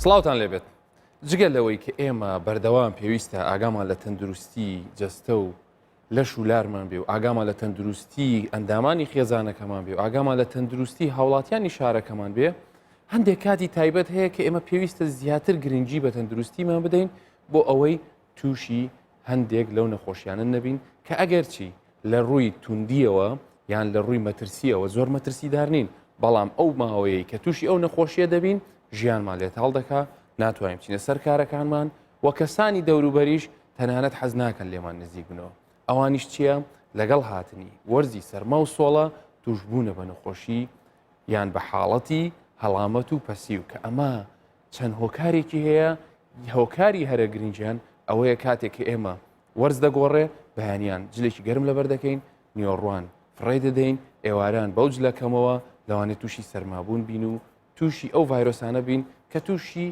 سڵاوتان لێبێت جگە لەوەی کە ئێمە بەردەوام پێویستە ئاگامان لە تەندروستی جەستە و لەش و لارمان بێ و ئاگامان لە تەندروستی ئەندامانی خێزانەکەمان بێ و ئاگامان لە تەندروستی هاوڵاتیانی شارەکەمان بێ هەندێک کاتی تایبەت هەیە کە ئێمە پێویستە زیاتر گرنگی بە تەندروستیمان بدەین بۆ ئەوەی تووشی هەندێک لەو نەخۆشیانە نەبین کە ئەگەر چی لە ڕووی توندیەوە یان لە ڕووی مەترسیەوە زۆر مەترسیدار نین بەڵام ئەو ماوەیەی کە تووشی ئەو نەخۆشیە دەبین ژیانمان لێت هەڵدەکا ناتوانین بچینە سەر کارەکانمان و کەسانی دەوروبەریش تەنانەت حەز ناکەن لێمان نزیک بنەوە ئەوانیش چییە لەگەڵ هاتنی وەرزی سەرما و سۆڵە توشبوونە بە نەخۆشی یان بە حاڵەتی هەڵامەت و پەسیو کە ئەمە چەند هۆکارێکی هەیە هۆکاری هەرە گرنگیان ئەوەیە کاتێک کە ئێمە وەرز دەگۆڕێ بەیانیان جلێکی گەرم لەبەر دەکەین نیۆڕوان فڕێ دەدەین ئێواران بەو جلەکەمەوە لەوانێت تووشی سەرمابوون بین و تووشی ئەو ڤایرۆسانە بین کە تووشی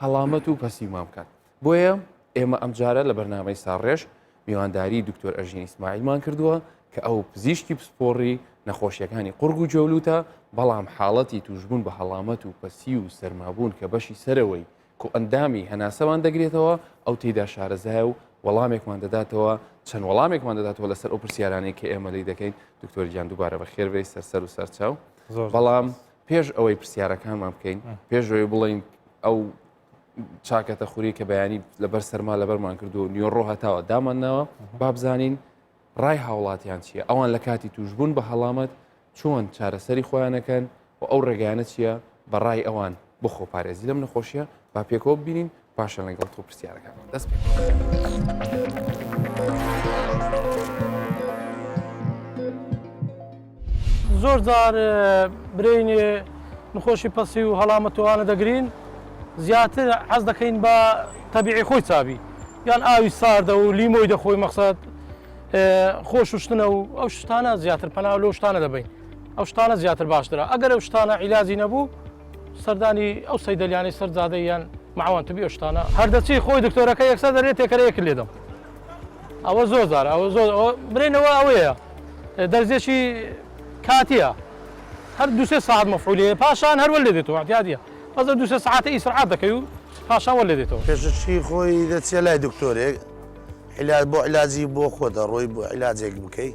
هەڵامەت و پەسیومان بکات بۆیە ئێمە ئەمجارە لە بەرنامەی ساڕێژ میوانداری دکتۆر ئەژین ئیسماعیلمان کردووە کە ئەو پزیشکی پسپۆڕی نەخۆشیەکانی قورگ و جەولوتە بەڵام حاڵەتی توشبوون بە هەڵامەت و پەسی و سەرمابوون کە بەشی سەرەوەی کە ئەندامی هەناسەمان دەگرێتەوە ئەو تێدا شارەزایە و وەڵامێکمان دەداتەوە چەند وەڵامێکمان دەداتەوە لەسەر ئەو پرسیارانەی کە ئێمە لی دەکەین دکتۆری گیان دووبارە بە خێربێ سەر و سەرچاو بەڵام پێش ئەوەی پرسیارەکانمان بکەین پێشەوەی بڵین ئەو چاکەتە خوری کە بەیانی لەبەر سەرما لەبەرمان کردو و نیۆڕۆ هەتاوە دامانناوە با بزانین ڕای هاوڵاتیان چییە ئەوان لە کاتی توشبوون بە هەڵامەت چۆن چارەسەری خۆیانەکەن و ئەو ڕێگەیانە چییە بە ڕای ئەوان بۆ خۆپارێزی لەم نەخۆشیە با پێکەوە ببینین پاشان لەگەڵ تۆ پرسیارەکان دەست پێ زۆر جار برینێ نخۆشی پەسی و هەڵامەتوانە دەگرین زیاتر حەز دەکەین بە تەبیعی خۆی چاوی یان ئاوی ساردە و لیمۆی دەخۆی مەقسەد خۆش شتنە و ئەو شتانە زیاتر پەناو لەو شتانە دەبین ئەو شتانە زیاتر باشترە ئەگەر ئەو شتانە عیلازی نەبوو سەردانی ئەو سەیدەلیانی سەرزادەی یان مەعاوان تبی ئەو شتانە هەردەچی خۆی دکتۆرەکە یەکسەر دەرێت تێکەرەیەک لێدەم ئەوە زۆر زارە ئەوە زۆر برێنەوە ئەوەیە دەرزێکی کاتیە هەر دوسێ ساعت مەفعولێ پاشان هەروە لێ دێتەوە احتیاطیە بەس دوسێ ساعتە ئیسراحات دەکەی و پاشان وە لێ دێتەوە پێشەچی خۆی دەچێت لای دکتۆرێک بۆ عیلاجی بۆ خۆتە ڕۆی بۆ عیلاجێک بکەی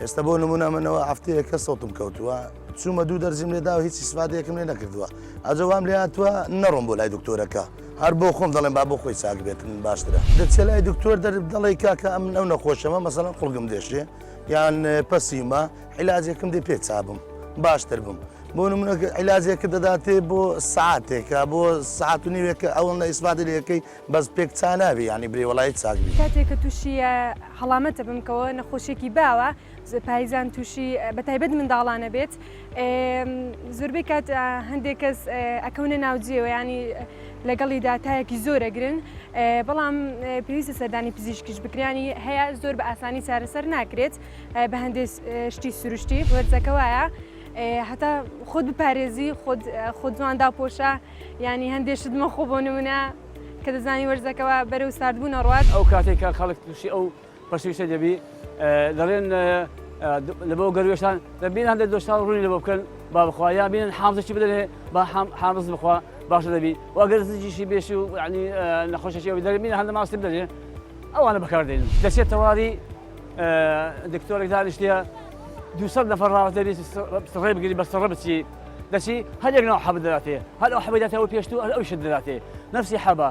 ئێستا بۆ نمونە منەوە هەفتەیەکە سەوتم کەوتووە چوومە دوو دەرزیم لێدا و هیچ ئیسفادەیەکم لێ نەکردووە ئەجەوام لێ هاتووە نەڕۆم بۆ لای دکتۆرەکە هەر بۆ خۆم دەڵێن با بۆ خۆی چاک بێتن باشترە دەچێت لای دکتۆر دەڵێ کاکە ئەم ئەو نەخۆشەمە مەسەڵەن قوڵگم دێشێ یان پەسیمە عیلاجێکم دێ پێ چابم باشتر بم بۆ نمونە عیلاجێکە دەداتێ بۆ سعاتێکە بۆ سعات و نیوێکە ئەوڵ نە ئیسفادە لەکەی بەس پێک چاناوی ینی برێ وڵی چاکبی کاتێککە تووشی هەڵامەتە بمکەوە نەخۆشیێکی باوە پایزان تووشی بەتایبەت منداڵانە بێت زۆربەی کات هەندێک کەس ئەکەونە ناوجێەوە ینی لەگەڵی داتایەکی زۆرەگرن بەڵام پێویستە سەردانی پزیشکیش بکرانی هەیە زۆر بە ئاسانی چارەسەر ناکرێت بە هەندێک شتی سروشتی وەرزەکە وایە هەتا خۆت بپارێزی خۆت جوان داپۆشە ینی هەندێشت دمە خۆ بۆ نمونە کە دەزانی وەرزەکەەوە بەرەو ساردبوون ڕات ئەو کاتێکە خەڵک تووشی ئەو پەشویشە دەبی دەڵێن لە بۆ گەروێشتان دەبین هەندێک دۆشتان ڕوونی لە بۆ بکەن با بخوا یا بینن حامزێکی بدەنێ با حامز بخوا باشە دەبی و ئەگەر زیشی بێشی و ینی نەخۆشەشی دەبین هەندە ماسی بدەنێ ئەوانە بەکاردێنن دەچێت تەواوی دکتۆرێک دانیشتە 200 نەفەر ڕاوەتە ڕێ بگیری بە سەڕە بچی دەچی هەرێک ناو حەب دەداتێ هەر ئەو حەبەداتەوە پێشتو هەر ئەوشت دەداتێ نفسی حەبە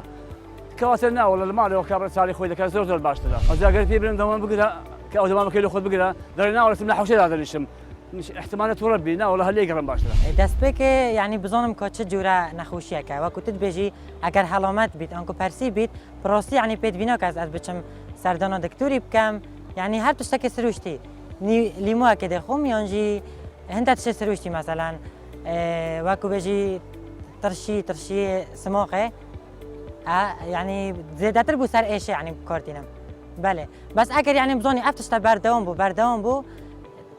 کەواتە ناوە لە ماڵەوە کابرا چاڵی خۆی دەکات زۆر باشترە ئەزاگەر پێ برم دەوام بگرە کە ئەو دەمامەکەی لە خۆت بگرە دەڕێ ناوەڵەتم لە حوشەدا دەنیشم احتمالە تووڕە بی ناوە لە هەلێ گەڕم باشترە دەستپێکێ یعنی بزانم کە چ جورە نەخۆشیەکە وەکو تت بێژی ئەگەر هەڵامەت بیت ئەنکو پەرسی بیت پرۆستی ینی پێت بینەوە کە ئەس بچم سەردانە دکتۆری بکەم یعنی هەر تشتێکی سروشتی لیمۆکە دەخۆم یانجی هەندە تشێ سروشتی مەسەلەن وەکو بێژی ترشی سمۆقێ یعنی زێدەتر بوو سەر ئێشە ینی کارتینم بەێ بەس ئەگەر یعنی بزانانی ئەف تشتە بەردەوام بوو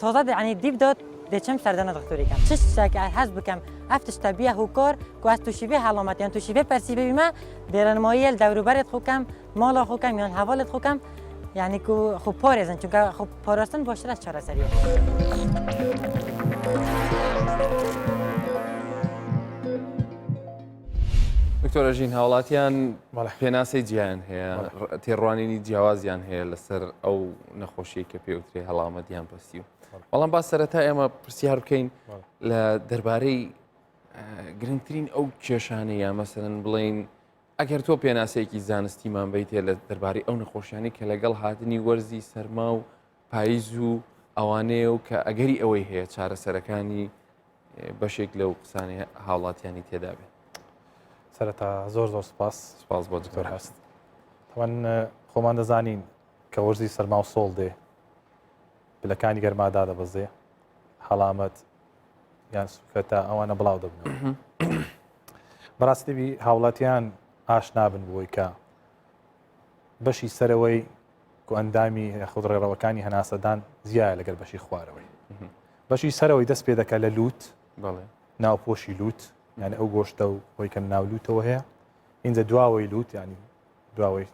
تازە ینی دیب داد دەچم سەردانە دکتۆریکەم چ شتێک هەز بکەم ئەف تشتە بیە هوکۆر کو ئەس تووشی بێ هەڵامەت یان تووشی بێ پەرسی ببیمە دێرەنماییل دەوروبەرت خوکەم ماڵە خوکەم یان هەواڵت خوکەم یعنی کو خوب پارێزن چونکە خوب پاراستن باشتر از چارەسەریە دکتۆرە ژین هاوڵاتیان بەڵێ. پێناسەی جیان هەیە تێڕوانینی جیاوازیان هەیە لەسەر ئەو نەخۆشیی کە پێوترێ هەڵامەتیان پستی و بەڵام با سەرەتا ئێمە پرسیار بکەین لە دەربارەی گرنگترین ئەو کێشانەی یا مەسەرەن بڵین ئەگەر تۆ پێناسەیەکی زانستیمان بیتێ لە دەربارەی ئەو نەخۆشیانی کە لەگەڵ هاتنی وەرزی سەرما و پاییز و ئەوانەیە و کە ئەگەری ئەوەی هەیە چارەسەرەکانی بەشێک لەو قسانی هاوڵاتیانی تێدا بێت. سەرەتا زۆر سپاس سپاس بۆ دکتۆر هەست. تەوان خۆمان دەزانین کە وەرزی سەرما و سۆڵ دێ پلەکانی گەرمادا دەبەزێ هەڵامەت یان سوکەتە ئەوانە بڵاو دەبنەوە. بەڕاستیبی هاوڵاتیان ئاشنا بن بۆی کە بەشی سەرەوەی و ئەندامی خود ڕێڕەوەکانی هەناسەدان زیایە لەگەر بەشی خوارەوەی. بەشی سەرەوەی دەست پێ دەکات لە لووت ناوپۆشی لووت یعنی ئەو گۆشتە و خۆی کە ناولوتەوە هەیە اینجا دواوەی لووت ینی دواوەی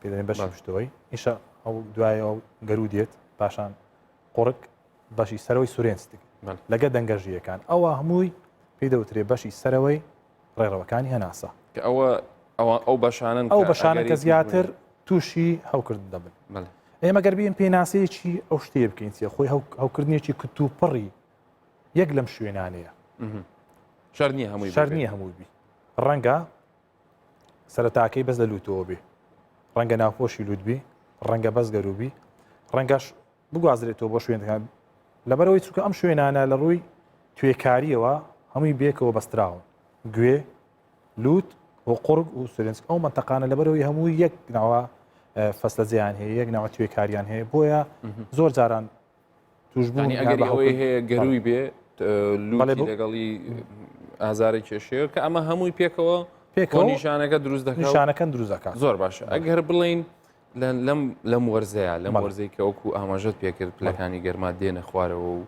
پێدەێن بەشی پشتەوەی ئیشە ئەو دوایە ئەو گەرو دێت پاشان قڕک بەشی سەرەوەی سورێنستێک لەگە دەنگەژیەکان ئەوە هەمووی پێدەوترێ بەشی سەرەوەی ڕێڕەوەکانی هەناسە کە ئەو بەشانن ئەو بەشانە کە زیاتر تووشی هەوکرد دەبن. ئێمە گەربیین پێناسەیەکی ئەو شتێ بکەین چیە خۆی هەوکردنیێکی کتوپڕی یەک لەم شوێنانەیە شەرنیە هەمووی بی ڕەنگە سەرەتاکەی بەس لە لوتەوە بێ ڕەنگە ناوپۆشی لوتبی ڕەنگە بەس گەروبی ڕەنگەش بگوازرێتەوە بۆ شوێنەکان لەبەرەوەی چووکە ئەم شوێنانە لە ڕووی توێکاریەوە هەمووی بێکەوە بەستراون گوێ لوت و قڕگ و سورێنسک ئەو منتەقانە لەبەرەوەی هەمووی یەک ناوە فەسلە جیان هەیە یەک ناوە توێکاریان هەیە بۆیە زۆر جاران توشبوونی ئەگەر ئەوەی هەیە گەروی بێ لوتی لەگەڵی ئازاری کێشەیە کە ئەمە هەمووی پێکەوە نیشانەکە دروست دەکات نیشانەکان دروست دەکات. زۆر باشە ئەگەر بڵین لەم وەرزەیە لەم وەرزەی کە ئەوکو ئاماژەت پێکرد پلەکانی گەرما دێنە خوارەوە و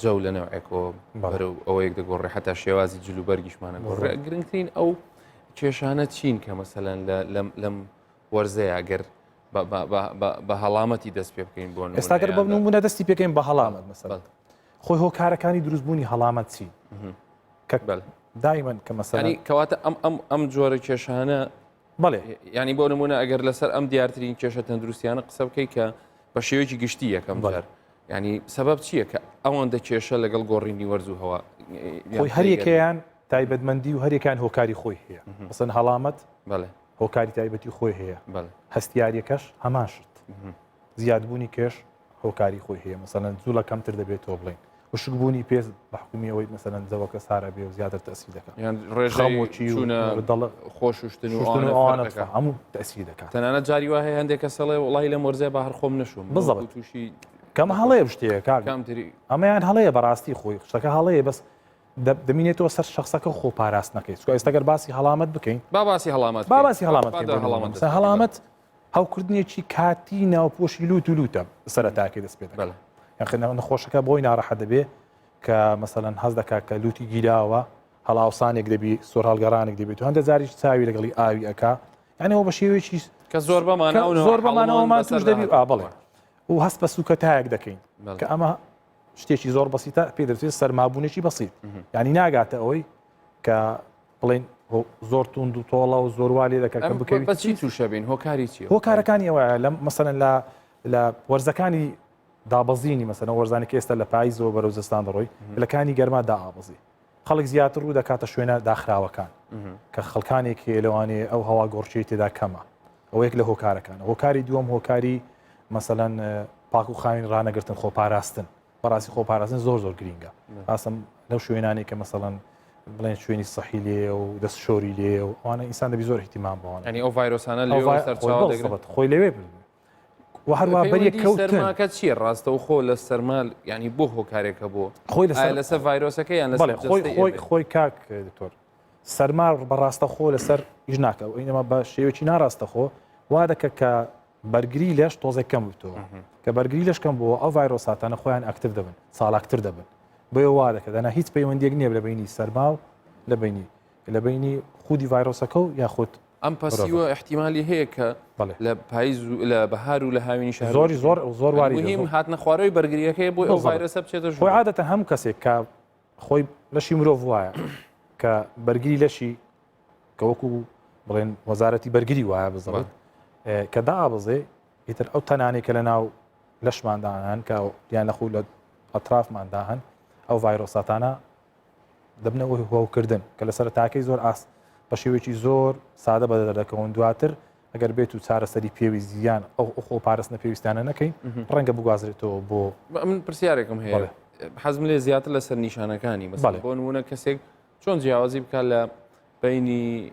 جەو لە نەوعێکەوە بەرەو ئەوەیەک دەگۆڕێ حتا شێوازی جلوبەرگیشمانە گۆڕێ گرنگترین ئەو کێشانە چین کە مەسەلەن لەم وەرزەیە ئەگەر بە هەڵامەتی دەست پێ بکەین بۆ ئێستاگەر بە نمونە دەستی پێکەین بە هەڵامەت مەسەڵەن خۆی هۆکارەکانی دروستبوونی هەڵامەت چین کە دایمەن کە مەسەلەن کەواتە ئەم جۆرە کێشانە بەڵێ ینی بۆ نمونە ئەگەر لەسەر ئەم دیارترین کێشە تەندروستیانە قسە بکەی کە بە شێوەیەکی گشتی یەکەم بەر ینی سەبەب چییە کە ئەوەندە کێشە لەگەڵ گۆڕینی وەرز و هەوا خۆی هەریەکەیان تایبەتمەندی و هەریەکان هۆکاری خۆی هەیە مەسەن هەڵامەت هۆکاری تایبەتی خۆی هەیە هەستیاریەکەش هەمان شت زیادبوونی کێش هۆکاری خۆی هەیە مەسەلەن زوو لە کەمتر دەبێتەوە بڵین وشکبوونی پێ بە حکومی ئەوەی مەسەلەن زەوەکە سارە بێ و زیاتر تەسییر دەکات ڕێژەمۆکی دڵ خۆشوشتن و هەموو تەسییر دەکات تەنانەت جاری وایە هەندێک کە سەڵێ وڵی لە مۆرزێ بە هەر خۆم نەشوم بزەڵ تووشی کەمە هەڵەیە شتەیە ئەمەیان هەڵەیە بەڕاستی خۆی شتەکە هەڵەیە بەس دەمینێتەوە سەر شخصەکە خۆ پاراست نەکەیت ئێستاگەر باسی هەڵامەت بکەین باسی هەڵامەت هەڵامەت هەوکردنیێکی کاتی ناوپۆشی لوت و لوتە سەرەتاکەی دەست پێ نەخۆشەکە بۆی ناڕەحەت دەبێ کە مەسەلەن هەز دەکات کە لوتی گیراوە هەڵاوسانێک دەبی سۆر هەڵگەڕانێک دەبێت و هەندە جاریش چاوی لەگەڵی ئاوی ئەکا یانەوە بە شێوەیەکی کە زۆر بەمانەوەمان توش دەبی بڵێ و هەست بە سوکەتایەک دەکەین کە ئەمە شتێکی زۆر بەسیتە پێ دەچێت سەرمابوونێکی بەسیت ینی ناگاتە ئەوەی کە بڵێن زۆر توند و تۆڵە و زۆر لێ دەکات کە بکەویت چی تووشە بین هۆکاری چی هۆکارەکانی ئەوە لە مەسەلەن لە وەرزەکانی دابەزینی مەسەلەن وەرزانێک ئێستا لە پاییزەوە بەرەو زستان دەڕۆی لەکانی گەرما دائابەزی خەڵک زیاتر ڕوو دەکاتە شوێنە داخراوەکان کە خەڵکانێک لەوانێ ئەو هەوا گۆڕچی تێدا کەمە ئەو یەک لە هۆکارەکان هۆکاری دووەم هۆکاری مەسەلەن پاک و خاوین ڕانەگرتن خۆپاراستن بەڕاستی خۆپاراستن زۆر گرینگە ئاسم لەو شوێنانی کە مەسەلەن بڵێن شوێنی سەحی لێ و دەست شۆری لێ و ئەوانە ئینسان دەبی زۆر احتیمام بەوانە ینی ئەو ڤایرۆسانە لێ سەرچاو دەگرێت خۆی لەوێ و هەروە بەریەک کەوتن سەرماکە چییە ڕاستە و خۆ لە سەرمال ینی بۆ هۆکارێکە بۆ خۆی لەسەر ڤایرۆسەکە یان خۆی کاک دکتۆر سەرمار بەڕاستە خۆ لەسەر هیچ ناکە و ئینەمە بە شێوەی ناڕاستە خۆ وا دەکە کە بەرگری لەش تۆزێک کەم بتەوە کە بەرگری لەشکەم بۆ ئەو ڤایرۆساتانە خۆیان ئەکتیو دەبن ساڵاکتر دەبن بۆ وا دەکە دەنا هیچ پەیوەندیەک نییە لە بینی سەرما و لە بینی خودی ڤایرۆسەکە و یاخود ئەم پەسیوە احتیمالی هەیە کە لە پاییز لە بەهار و لە هاوینی شار زۆر واری مهم هاتنە خوارەوەی بەرگریەکەی بۆ ئەو ڤایرۆسە بچێتە خۆی عادەتە هەم کەسێک کە خۆی لەشی مرۆڤ وایە کە بەرگری لەشی کە وەکو بڵێن وەزارەتی بەرگری وایە بزڵێت کە دابزێ ئیتر ئەو تەنانێک کە لە ناو لەشمانداهن کە یان لەخوو لە ئەطرافماندا هەن ئەو ڤایرۆساتانە دەبنەوەی هۆکردن کە لە سەرەتاکەی زۆر بە شێوەیەکی زۆر سادە بەدەردەکەون دواتر ئەگەر بێت و چارەسەری پێویست یان ئەو خۆ پارێزنە پێویستانە نەکەین ڕەنگە بگوازرێتەوە بۆ من پرسیارێکم هەیە حەزم لێ زیاتر لەسەر نیشانەکانی بۆ نمونە کەسێک چۆن جیاوازی بکات لە بینی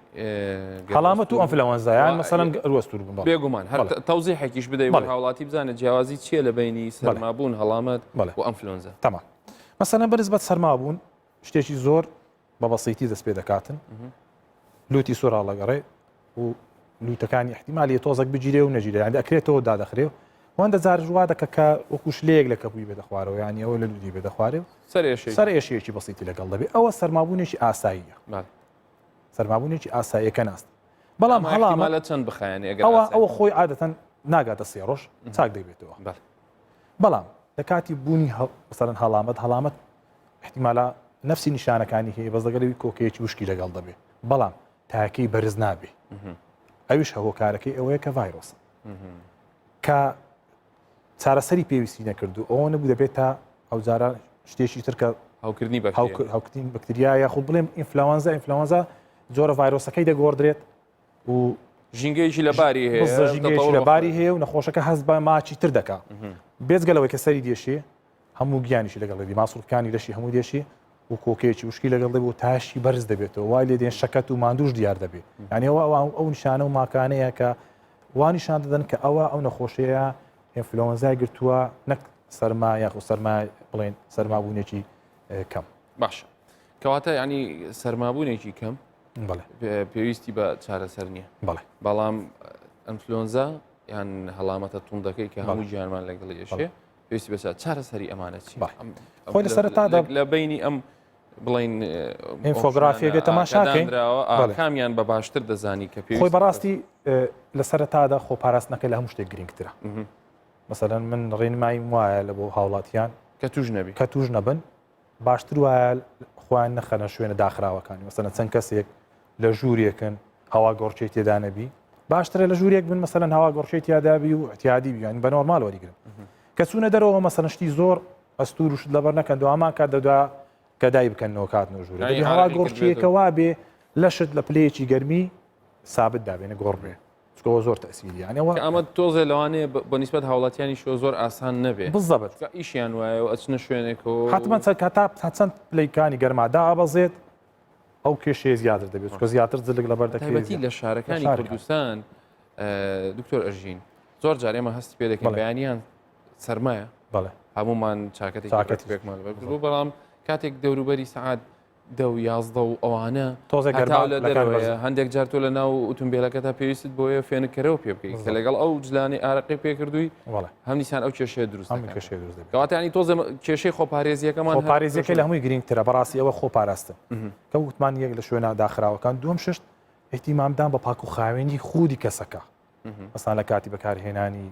هەڵامەت و ئەنفلەوەنزایان مەسەڵەن ڕوەستور بوون بێگومان هەر تەوزیحێکیش بدەیت بۆ هاوڵاتی بزانێت جیاوازی چییە لە بینی سەرمابوون هەڵامەت و ئەنفلۆنزا تەمان مەسەڵەن بەنسبەت سەرمابوون شتێکی زۆر بە بەسیتی دەست پێ دەکاتن لوتی سۆرا لەگەڕێ و لوتەکانی احتیمالی تۆزێک بگیرێ و نەگیرێ یان ئەکرێتەوە دادەخرێ وەندە جار ژوا دەکە کە وەکو شلەیەک لە کەپووی بێدە خوارەوە یانی ئەوە لە لودی بێدە خوارێ و سەر ئێشەیەکی بەسیتی لەگەڵ دەبێت ئەوە سەرمابوونێکی ئاساییە سەرمابوونێکی ئاساییەکە ناست بەڵام هەڵامە چەند بخایێنێ ئەوە خۆی عادەتەن ناگاتە سێ ڕۆژ چاک دەبێتەوە بەڵام لە کاتی بوونی مەسەڵەن هەڵامەت احتیمالە نفسی نیشانەکانی هەیە بەس دەگەلەوەی کۆکەیەکی وشکی لەگەڵ دەبێت بەڵام تاکەی بەرز نابێ ئەویش هەوۆکارەکەی ئەوەیە کە ڤایرۆسە کە چارەسەری پێویستی نەکردو ئەوە نەبوو دەبێت تا ئەو جارە شتێکی ترکە هاوکردنی بەکتریایە خۆ بڵێم ئینفلەوەنزا جۆرە ڤایرۆسەکەی دەگۆڕدرێت و ژینگەیەکی لەباری هەیە لەباری هەیە و نەخۆشەکە هەست بە ماچی تر دەکات بێجگەلەوەی کە سەری دێشێ هەموو گیانیشی لەگەڵی ماسوولەکانی لەشی هەموو دێشی و کۆکەیەکی وشکی لەگەڵ دەبێت و تاشی بەرز دەبێتەوە وای لێ دێن شەکەت و ماندوش دیار دەبێت یعنی ئەو نیشانە و ماکانەیە کە وانیشان دەدەن کە ئەوە نەخۆشەیە ئینفلۆنزای گرتووە نەک سەرما یاخو سەرما بڵێن سەرمابوونێکی کەم باشە کەواتە ینی سەرمابوونێکی کەم پێویستی بە چارەسەر نییە بەڵام ئەنفلۆنزا یان هەڵامەتە توندەکەی کە هەموو گیانمان لەگەڵ ێشێ پێویستی بە چارەسەری ئەمانە چی خۆی لە سەرەتادا لە بینی ئەم بڵین ئینفۆگرافیەکە تەماشاکەین کامیان بە باشتر دەزانی کە پێویست خۆی بەڕاستی لە سەرەتادا خۆپاراستنەکە لە هەموو شتێک گرنگترە مەسەلەن من ڕێنمایم وایە لە بۆ هاوڵاتیان کە توش نەبن باشتر وایە خۆیان نەخەنە شوێنە داخراوەکانی مەسەلەن چەند کەسێک لە ژوورێکن هەوا گۆڕچەی تێدا نەبی باشترە لە ژوورێک بن مەسەلەن هەوا گۆڕچەی تیادابی و احتیادی بیان بە نۆرمال وەریگرن کە چوونە دەرەوە مەسەلەن شتی زۆر ئەستور وشت لەبەر نەکەن دو ئامان کات دەدا کە دای بکەنەوە کاتنەوە ژوورێ هەوا گۆڕچیەکە وا بێ لەشت لە پلەیەکی گەرمی سابت دابێنە گۆڕ بێ چکەوە زۆر تەسیریانەوە ئەمە تۆزێ لەوانەیە بە نیسبەت هاوڵاتیانی شۆ زۆر ئاسان نەبێ بزەبت ئیشیان وایە و ئەچنە شوێنێکەوە حتمما چەند پلەیکانی گەرمادا ئابەزێت ئەو کێشەیە زیاتر دەبێت چکە زیاتر جلک لەبەر دەکەوێت لە شارەکانی کوردستان دکتۆر ئەژین زۆر جار ئێمە هەستی پێ دەکەین بەیانیان سەرمایە هەمومان چاکەتێکی پێکمان بۆ بەڵام کاتێک دەوروبەری سەعات 10 و 11 و ئەوانە لە دەرەوەیە هەندێک جار تۆ لە ناو ئۆتۆمبیلەکەتا پێویست بۆیە فێنکەرەوە پێ بکەیت کە لەگەڵ ئەو جلانی ئارەقی پێکردووی هەم دیسان ئەو کێشەیە دروست کەواتانی تۆزە کێشەی خۆپارێزیەکەمان خۆپارێزیەکەی لە هەمووی گرنگترە بەڕاستی ئەوە خۆپاراستن کە وتمان یەک لە شوێنە داخراوەکان دوم شت احتیمامدان بە پاک و خاوێنی خودی کەسەکە مەسان لە کاتی بەکارهێنانی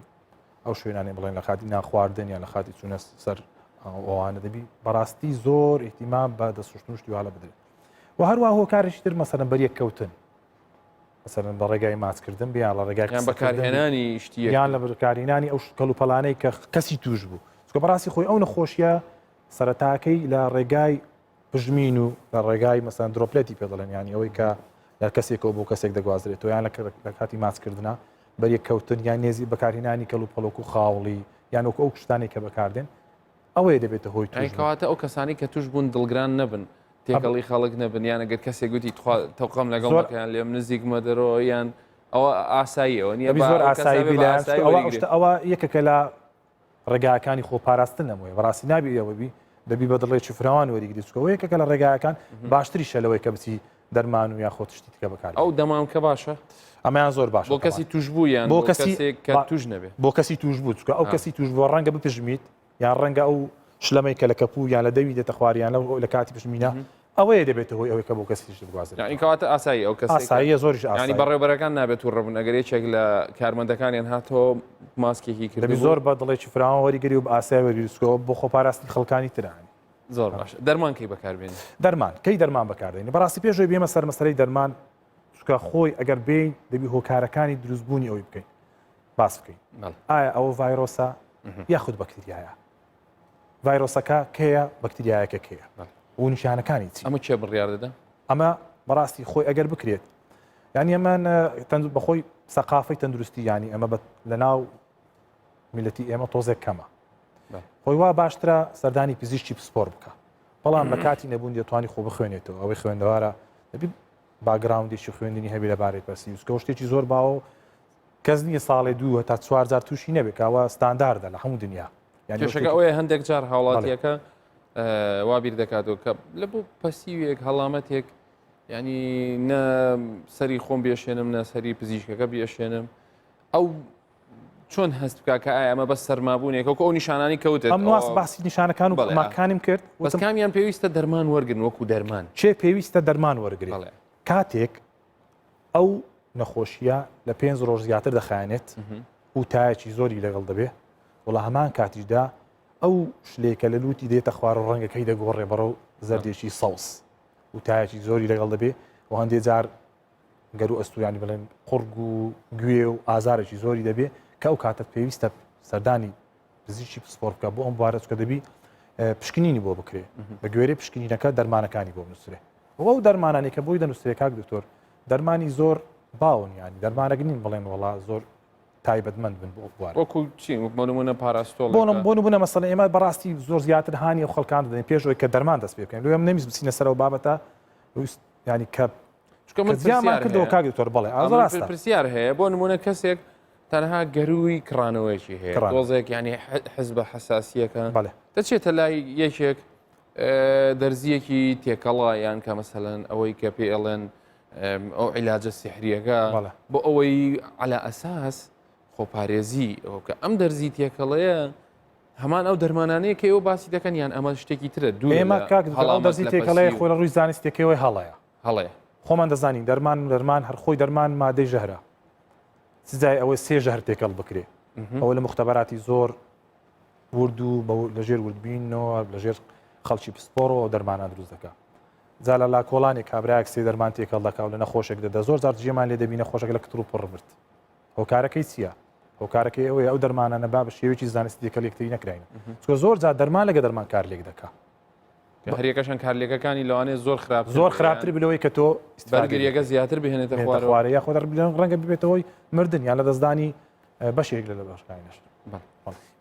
ئەو شوێنانی بڵێن لە کاتی ناخواردن یان لە خاتی چوونە سەر ئەوانە دەبی بەڕاستی زۆر احتیمام بە دەستشتن شتی هەڵە بدرێت و هەروە هۆکارێکی تر مەسەلەن بەریەک کەوتن مەسەلەن بە ڕێگای ماچکردن بیان لە ڕێگای بەکارهێنانی شتیان لە بەکارهێنانی ئەو کەلوپەلانەی کە کەسی توش بوو چکە بەڕاستی خۆی ئەو نەخۆشیە سەرەتاکەی لە ڕێگای پژمین و لە ڕێگای مەسەلەن درۆپلەتی پێ دەڵێن ینی ئەوەی کە لە کەسێکەوە بۆ کەسێک دەگوازرێتەوە یان لە کاتی ماچکردنە بەریەک کەوتن یان نێزی بەکارهێنانی کەلوپەلۆک و خاوڵی یان وەکو ئەو شتانی کە بەکاردێن ئەوەیە دەبێتە هۆی کەواتە ئەو کەسانی کە توش بوون دڵگران نەبن تێکەڵی خەڵک نەبن یان ئەگەر کەسێک گوتی تەوقەم لەگەڵەکەیان لێم نزیکمە دەرەوە یان ئەوە ئاساییەوە نیە زۆر ئاسایی ئەوە یەکەکە لە ڕێگاکانی خۆپاراستن نەموویە بەڕاستی نابی ئەوەبی دەبی بە دڵێکی فراوان وەریگری چکەوە یەکەکە لە ڕێگاکان باشتری شەلەوەی کە بچی دەرمان و یا خۆتشتی تکە بەکار ئەو دەمام کە باشە ئەمەیان زۆر باش بۆ کەسی توش بوو یان بۆ کەسێک کە توش نەبێت بۆ کەسی توش بوو چکە ئەو کەسی توش بۆ ڕەنگە بپژمیت یان ڕەنگە ئەو شلەمەی کە لە کەپوو یان لە دەوی دێتە خواریان لە کاتی پشمینە ئەوەیە دەبێتە هۆی ئەوەی کە بۆ کەسیش بگوازێت این کەواتە ئاسایی ئەو کەس ئاساییە زۆریش ینی بەڕێوەبەرەکان نابێت و ڕەبن ئەگەر یەکێک لە کارمەندەکانیان هاتۆ ماسکێکی کرد زۆر بە دڵێکی فراوان وەریگری و بە ئاسای وەریسکەوە بۆ خۆپاراستی خەڵکانی ترانی زۆر باش دەرمان کەی بەکاربێنی دەرمان کەی دەرمان بەکاردێنی بەڕاستی پێشەوەی بێمە سەر مەسەرەی دەرمان چکە خۆی ئەگەر بێ دەبی هۆکارەکانی دروستبوونی ئەوی بکەین باس بکەین ئایا ئەوە ڤایرۆسە یاخود بەکتریایە ڤایرۆسەکە کەیە بەکتریایەکە کەیە و نیشانەکانی چی ئەمە چێ بڕیار دەدا ئەمە بەڕاستی خۆی ئەگەر بکرێت ینی ئەمان بەخۆی سەقافەی تەندروستی ینی ئەمە لە ناو میلەتی ئێمە تۆزێک کەمە خۆی وا باشترە سەردانی پزیشکی پسپۆر بکە بەڵام بە کاتی نەبوون دێتوانی خۆ بخوێنێتەوە ئەوەی خوێندەوارە دەبی باگراوندێکی خوێندنی هەبی لەبارەی پەرسی وسکە شتێکی زۆر باوە کەس نییە ساڵێ دوو تا 4 تووشی نەبێت کاوە ستانداردە لە هەموو دنیا کێشەکە ئەوەیە هەندێک جار هاوڵاتیەکە وابیر دەکاتەوە کە لە بۆ پەسیوێک هەڵامەتێک ینی نە سەری خۆم بێشێنم نە سەری پزیشکەکە بێشێنم ئەو چۆن هەست بکە کە ئایا ئەمە بەس سەرمابوونێک ئەو نیشانانی کەوتێت ئەم نواز باسی نیشانەکان و ماکانیم کرد بەس کامیان پێویستە دەرمان وەرگن وەکو دەرمان چێ پێویستە دەرمان وەرگێت کاتێک ئەو نەخۆشیە لە 5 ڕۆژ زیاتر دەخایێنێت و تایەکی زۆری لەگەڵ دەبێ وڵا هەمان کاتیشدا ئەو شلێکە لە لوتی دێتە خوار و ڕەنگەکەی دەگۆڕێ بەڕەو زەردێکی سەوس و تایەکی زۆری لەگەڵ دەبێ و هەندێک جار گەر و ئەستویانی بڵێن قورگ و گوێ و ئازارێکی زۆری دەبێ کە ئەو کاتت پێویستە سەردانی پزیشکی پسپۆر بکە بۆ ئەم بوارە چکە دەبی پشکنینی بۆ بکرێ بە گوێرەی پشکنینەکە دەرمانەکانی بۆ بنووسێ ئەو دەرمانانی کە بۆی دەنووسێ کاک دکتۆر دەرمانی زۆر باون ینی دەرمانەگەنین بڵێن وڵا زۆر تایبەتمەند بن بۆ بوار وەکو چی نمونە پاراستۆڵ بۆ نمونە مەسەڵەن ئێمە بەڕاستی زۆر زیاتر هاانی و خەڵکان دەدەین پێشەوەی کە دەرمان دەست پێ بکەین لێم نەمیست بچینە سەرەوە بابەتە ینی کە زیانمان کردەوە کاک دکتۆر بڵێ ڕاستە پرسیار هەیە بۆ نمونە کەسێک تەنها گەروی کڕانەوەیکی هەیە دۆزێک ینی حزب بە حساسیەکە دەچێتە لای یەکێک دەرزیەکی تێکەڵا یان کە مەسەلەن ئەوەی کە پێ ئەڵێن ئەو عیلاجە سحریەکە بۆ ئەوەی على ئەساس خۆپارێزی ئەو کە ئەم دەرزی تێکەڵەیە هەمان ئەو دەرمانانەیە کە ئێوە باسی دەکەن یان ئەمە شتێکی ترە دوو ئێمە کاک دەرزی تێکەڵەیە خۆی لە ڕووی زانستێکەوەی هەڵەیە خۆمان دەزانین دەرمان هەر خۆی دەرمان مادەی ژەهرە سزای ئەوەی 3 ژەهر تێکەڵ بکرێ ئەوە لە مختبەراتی زۆر ورد و لەژێر وردبینەوە لەژێر خەڵکی پسپۆڕەوە دەرمانان دروست دەکە جا لە لاکۆڵانی کابراایەک 3 دەرمان تێکەڵ دەکاو لە نەخۆشێک دەدا زۆر جار جێمان لێ دەبینە خۆشێک لە کتر و پڕ برد هۆکارەکەی چییە؟ هۆکارەکەی ئەوەیە ئەو دەرمانانە با بە شێوەیەکی زانستی تێکەڵ یەکتری نەکراین چکە زۆر جار دەرمان لەگە دەرمان کار لێک دەکا هەریەکەشان کارلێکەکانی لەوانێ زۆر خراپتر بلەوەی کە تۆ بەرگریەکە زیاتر بهێنێتە خوارە یا خۆ ڕەنگە ببێتەوەی مردن یان لە دەستدانی بەشێک لە باشەکانیش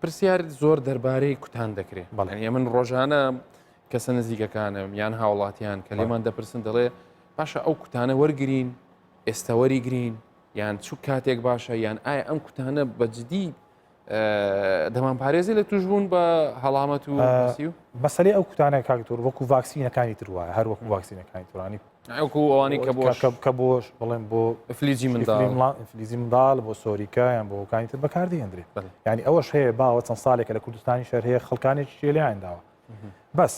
پرسیار زۆر دەربارەی کوتان دەکرێت بەڵێن من ڕۆژانە کەسە نزیکەکانم یان هاوڵاتیان کە لێمان دەپرسن دەڵێ باشە ئەو کوتانە وەرگین ئێستا وەریگرین یان چوو کاتێک باشە یان ئایا ئەم کوتانە بەجددی دەمان پارێزی لە توشبوون بە هەڵامەت و بەسەری ئەو کوتانە کاکتۆر وەکو ڤاکسینەکانی تر وایە هەر وەکو ڤاکسینەکانی تورانی ئەوکو ئەوانی کە بۆش بڵێن بۆ فلیجی فلیزی منداڵ بۆ سۆریکە یان بۆ وەکانی تر بەکاردێنرێت ینی ئەوەش هەیە باوە چەند ساڵێکە لە کوردستانی شەر هەیە خەڵکانێکی شێلیانداوە بەس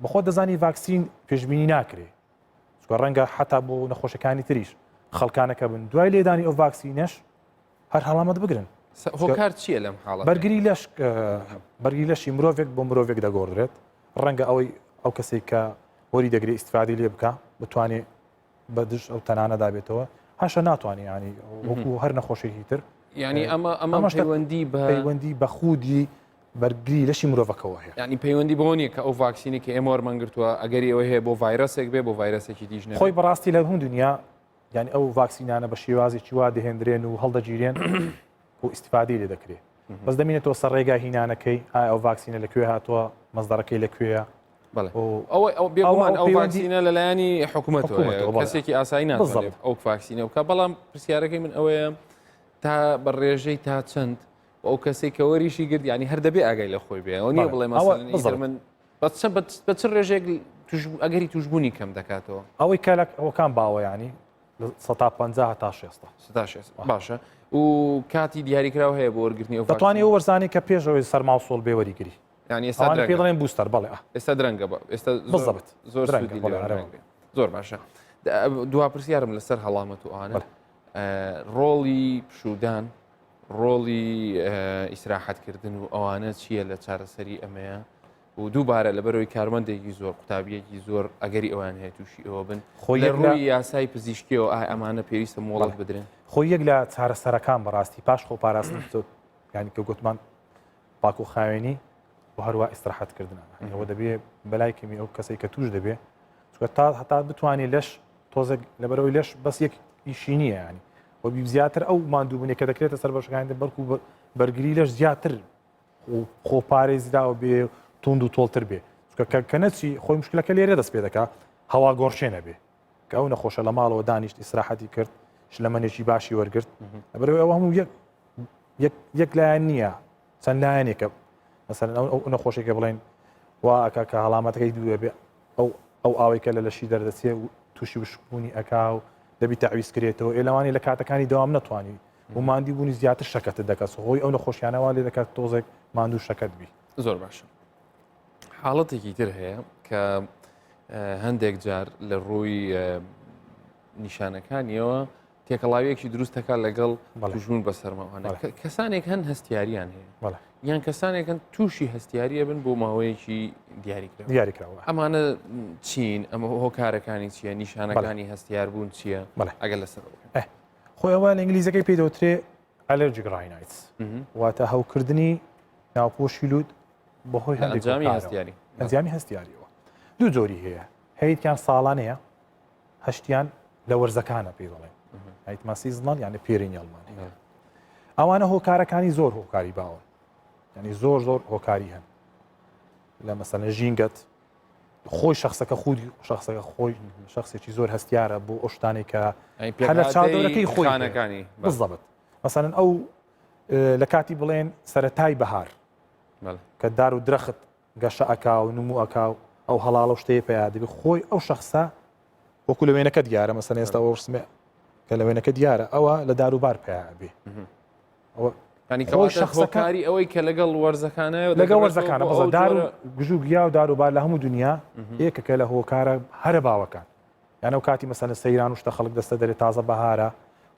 بەخۆ دەزانی ڤاکسین پێشبینی ناکرێ چکە ڕەنگە حتا بۆ نەخۆشەکانی تریش خەڵکانەکە بن دوای لێدانی ئەو ڤاکسینەش هەر هەڵامەت بگرن هۆکار چییە لەم حاڵەت بەرگی لەشی مرۆڤێک بۆ مرۆڤێک دەگۆڕێت ڕەنگە ئەوەی ئەو کەسێک کە وەری دەگرێت ئیسفادی لێ بکە بتوانێت بەدش ئەو تەنانە دابێتەوە هەشە ناتوانێت ینی وەکو هەر نەخۆشێکی تر ینی ئەمە پەیوەندی بە خودی بەرگری لەشی مرۆڤەکەەوە هەیە ینی پەیوەندی بۆ نیە کە ئەو ڤاکسینی کە ئێمە وەرمەنگرتووە ئەگەری ئەوە هەیە بۆ ڤایرۆسێک بێ بۆ ڤایرۆسێکی دیژنە خۆی بەڕاستی لە هەموو دنیا ینی ئەو ڤاکسینانە بە شێوازێکی وا دەهێنرێن و هەڵدەگیرێن و ئیسفادی لێ دەکرێت بەس دەمێنێتەوە سەر ڕێگا هینانەکەی ئایا ئەو ڤاکسینە لەکوێ هاتووە مەزدەڕەکەی لەکوێیە ئەو بێگومان ئەو ڤاکسینە لەلایەنی حکوومەتەوە کەسێکی ئاسایی ناتوانێت ئەو ڤاکسینە بکە بەڵام پرسیارەکەی من ئەوەیە تا بە ڕێژەی تا چەند ئەو کەسێک کە وەریشی گرت ینی هەر دەبێ ئاگای لە خۆی بێ ئەو نییە بڵێ من بە چ ڕێژێک ئەگەری توشببوونی کەم دەکاتەوە ئەوەی کەلک ئەوکان باوە ینی 150 تا 60 باشە و کاتی دیاریکرااو هەیە بۆ وەرگرتنی ئەو دەتوانانی ئەو وەرزانی کە پێشەوەی سەرماوسۆڵ بێ وەریگری ینی ئێستا پێڵێن بوستەر بڵێ ئێستا درەنگە بە ئێستا زۆر زۆر باشە دوا پرسیارم لەسەر هەڵامەت و ئانە ڕۆڵی پشودان ڕۆڵی ئیسراحەتکردن و ئەوانە چییە لە چارەسەری ئەمەیە و دووبارە لە بەرەوەی کارمەندێکی زۆر قوتابیەکی زۆر ئەگەری ئەوان هەیە تووشی ئەوە بن خۆی لە یەک لە- ڕووی یاسای پزیشکیەوە ئەمانە پێویستە مۆڵەت بدرێن خۆی یەک لە چارەسەرەکان بەڕاستی پاش خۆپاراستن ینی کە گوتمان پاک و خاوێنی و هەروە ئیستراحەتکردنە ئەوە دەبێ بەلای کەمی ئەو کەسێک کە توش دەبێ چکە تا هەتا بتوانێت لەش تۆزێک لەبەرەوەی لەش بەس یەک ئیشی نییە ینی و زیاتر ئەو ماندووبوونێ کە دەکرێتە سەر بەشەکانی بەڵکو بەرگری لەش زیاتر خۆپارێزراوە بێ تونند و تۆڵتر بێ کە نەچی خۆی مشکلەکە لێرە دەست پێ دەکات هەوا گۆڕشێنە بێ کە ئەو نەخۆشە لە ماڵەوە دانیشت ئیسراحەتی کرد شلەمەنێکی باشی وەرگرت لەبەرەوەی ئەوە هەموو یەک لایەن نییە چەند لایەنێکە مەسەلەن ئەو نەخۆشێکە بڵێن وا ئەکا کە هەڵامەتەکەی دووە بێ ئەو ئاوێکە لە لەشی دەردەچێ و تووشی وشکبوونی ئەکا و دەبی تەعویزکرێتەوە ئێلەوانی لە کاتەکانی دەوام نەتوانی و ماندی بوونی زیاتر شەکەتت دەکەس خۆی ئەو نەخۆشیانەوە لێ دەکات تۆزێک ماندوو شەکەت بی زۆر باشە حاڵەتێکی تر هەیە کە هەندێک جار لە ڕووی نیشانەکانیەوە تێکەڵاویەکی دروستەکە لەگەڵ توژون بەسەرمەوانە کەسانێک هەن هەستیاریان هەیە یان کەسانێکن تووشی هەستیاریە بن بۆ ماوەیەکی دیاریکراوە ئەمانە چین ئەمە هۆکارەکانی چییە نیشانەکانی هەستیار بوون چییە ئەگەر لەسەر خۆی ئەوە ئینگلیزەکەی پێ دەوترێ ئەلەرجیک ڕاینایتس واتە هەوکردنی ناوپۆشی لوت بەهۆی ئەنجامی هەستیاری ئەنجامی هەستیاریەوە دوو جۆری هەیە هەیەکیان ساڵانەیە هەشتیان لە وەرزەکانە پێ دەڵێن ئەیتمان سیزنال یانە پێرینی ئەڵمانی ئەوانە هۆکارەکانی زۆر هۆکاری باون ینی زۆر هۆکاری هەن لە مەسەلەن ژینگەت خۆی شخصەکە خودی شخصەکە خۆی شخصێکی زۆر هەستیارە بۆ ئەو شتانێک کە لە چاودۆرەکەی خۆیانەکانی بزەبت مەسەلەن ئەو لە کاتی بڵێن سەرەتای بەهار کە دار و درەخت گەشە ئەکا و نمو ئەکا و ئەو هەڵاڵە شتەیە پێیا دەبێت خۆی ئەو شخصە وەکو لە وێنەکە دیارە مەسەن ئێستا وەرسمێ کە لە وێنەکە دیارە ئەوە لە داروبار پێیا بێ شخصەکاری ئەوەی کە لەگەڵ وەرزەکانە لەگەڵ وەرزەکانە بەڵ دار و گژوو گیا و داروبار لە هەموو دنیا یەکەکە لە هۆکارە هەرە باوەکان یانە و کاتی مەسەلەن سەیران و شتە خەڵک دەستە دەرێت تازە بەهارە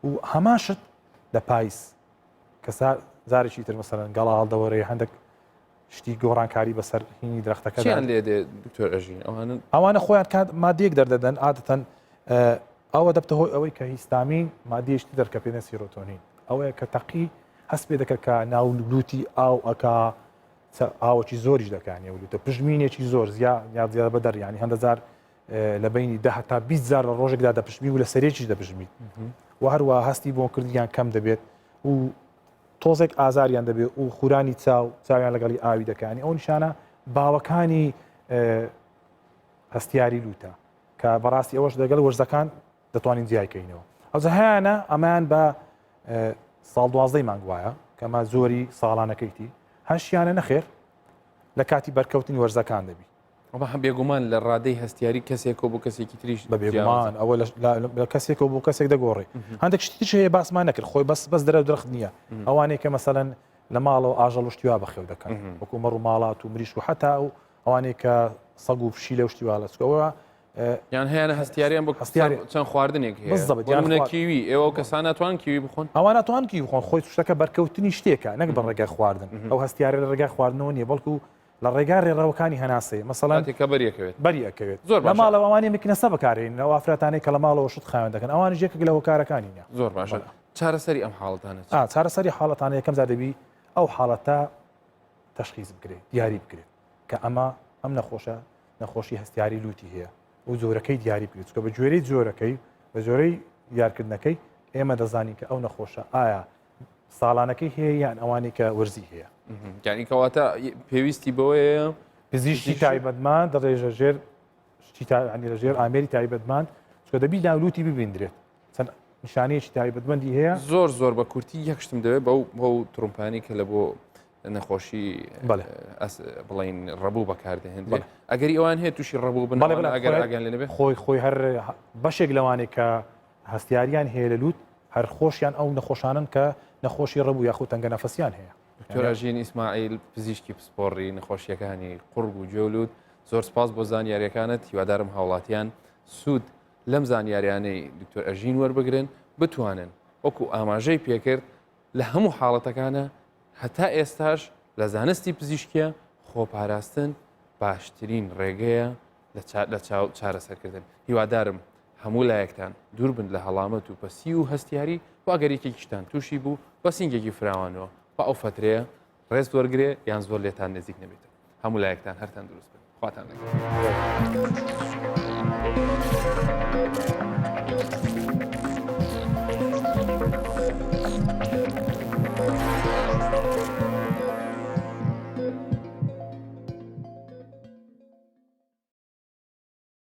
و هەماشت لە پاییس کە زارێکی تر مەسەلەن گەڵا هەڵدەوەرەیە هەندێک شتی گۆڕانکاری بەسەر هینی درەختەکە لێ دکتۆر ئەژین ئەوانە خۆیان کات مادەیەک دەردەدەن عادەتەن ئەوە دەبتە هۆی ئەوەی کە هیستامین مادەیەشتی دەرکە پێنە سیرۆتۆنین ئەوەیە کە تەقی هەست پێ دەکە کە ناولوتی ئاو ئەکا ئاوەکی زۆریش دەکانی ولوتە پژمینێکی زۆر زیاد بەدەر ینی هەندەزار لە بینی 10 تا 20 زار لە ڕۆژێکدا دەپشمی و لە سەرێکی دەپژمیت و هەروە هەستی بۆ کردیان کەم دەبێت و تۆزێک ئازاریان دەبێت و خورانی چاویان لەگەڵی ئاوی دەکانی ئەو نیشانە باوەکانی هەستیاری لوتە کە بەڕاستی ئەوەش دەگەڵ وەرزەکان دەتوانین جیایکەینەوە ئەوزە هیانە ئەمان بە ساڵ 12 مانگ وایە کەمە زۆری ساڵانەکەیتی هەشیانە نەخێر لە کاتی بەرکەوتنی وەرزەکان دەبی ئەمە بێگومان لە ڕادەی هەستیاری کەسێکەوە بۆ کەسێکی تریش بە بێگومان ئەوە لە کەسێکەوە بۆ کەسێک دەگۆڕێ هەندێک شتیش هەیە باسمان نەکرد خۆی بەس دەرە درەخت نییە ئەوانەیە کە مەسەلەن لە ماڵەوە ئاژەڵ شتیوا بەخێو دەکەن وەکو مەڕ و ماڵات و مریش و حتا و ئەوانەیە کە سەگ و پشی لە شتیوا لە چکەوە یان هەیەە هەستیاریان بۆ هەستیاری چەند خواردنێک هەیە کیوی ئێوە کەسان ناتوان کیوی بخۆن ئەوان ناتوان کی بخۆن خۆی شتەکە بەرکەوتنی شتێکە نەک بە ڕێگای خواردن ئەو هەستیارە لە ڕێگای خواردنەوە نیە بەڵکو لە ڕێگای ڕێڕەوەکانی هەناسەیە مەسەڵانێکە بەریەکەوێت زۆر لە ماڵەوە ئەوانێ مکنەسە بەکارێن ئەو ئافرەتانەی کە لە ماڵەوە شت خاوێن دەکەن ئەوان ژێکێک لە هۆکارەکانی نیە زۆر باشە چارەسەری ئەم حاڵەتانە چارەسەری حاڵەتانە یەکەم جار دەبی ئەو حاڵەتە تەشخیص بکرێت دیاری بکرێت کە ئەم نەخۆشی هەستیاری لوتی هەیە و زۆرەکەی دیاری بکرێت کە بە جۆرەی جۆرەکەی بە جۆرەی یارکردنەکەی ئێمە دەزانین کە ئەو نەخۆشە ئایا ساڵانەکەی هەیە یان ئەوانەی کە وەرزی هەیە یعنی کەواتە پێویستی بەوەیە پزیشکی تایبەتمان دەڕێژە ژێر لە ژێر ئامێری تایبەتمان چکە دەبی ناولوتی ببیندرێت چەند نیشانەیەکی تایبەتمەندی هەیە زۆر بە کورتی یەکشتم دەوێت بەو ترومپانی کە لە بۆ نەخۆشی بڵین ڕەبوو بەکاردەهێن ئەگەری ئەوان هەیە تووشی ڕەبوو بن ئەگەر ئاگیان لێ نەبێت خۆی هەر بەشێک لەوانێک کە هەستیاریان هەیە لە لوت هەر خۆشیان ئەو نەخۆشانن کە نەخۆشی ڕەبوو یاخود تەنگە نەفەسیان هەیە دکتۆراژین ئیسماعیل پزیشکی پسپۆڕی نەخۆشیەکانی قورگ و جۆلووت زۆر سپاس بۆ زانیاریەکانت هیوادارم هاوڵاتیان سوود لەم زانیاریانەی دکتۆر ئەژین وەربگرن بتوانن وەکو ئاماژەی پێکرد لە هەموو حاڵەتەکانە هەتا ئێستاش لە زانستی پزیشکیە خۆپاراستن باشترین ڕێگەیە لە چاو چارەسەرکردن. هیوادارم هەموو لایەکتان دوور بن لە هەڵامەت و پەسی و هەستیاری و ئەگەریکێکیشتان تووشی بوو بە سینگێکی فراوانەوە بە ئەو فترەیە ڕێز وەرگێ یان زۆر لێتان نزیک نەبێت. هەموو لایەکتان هەرتان دروست بن. خواتان لەگەڵ.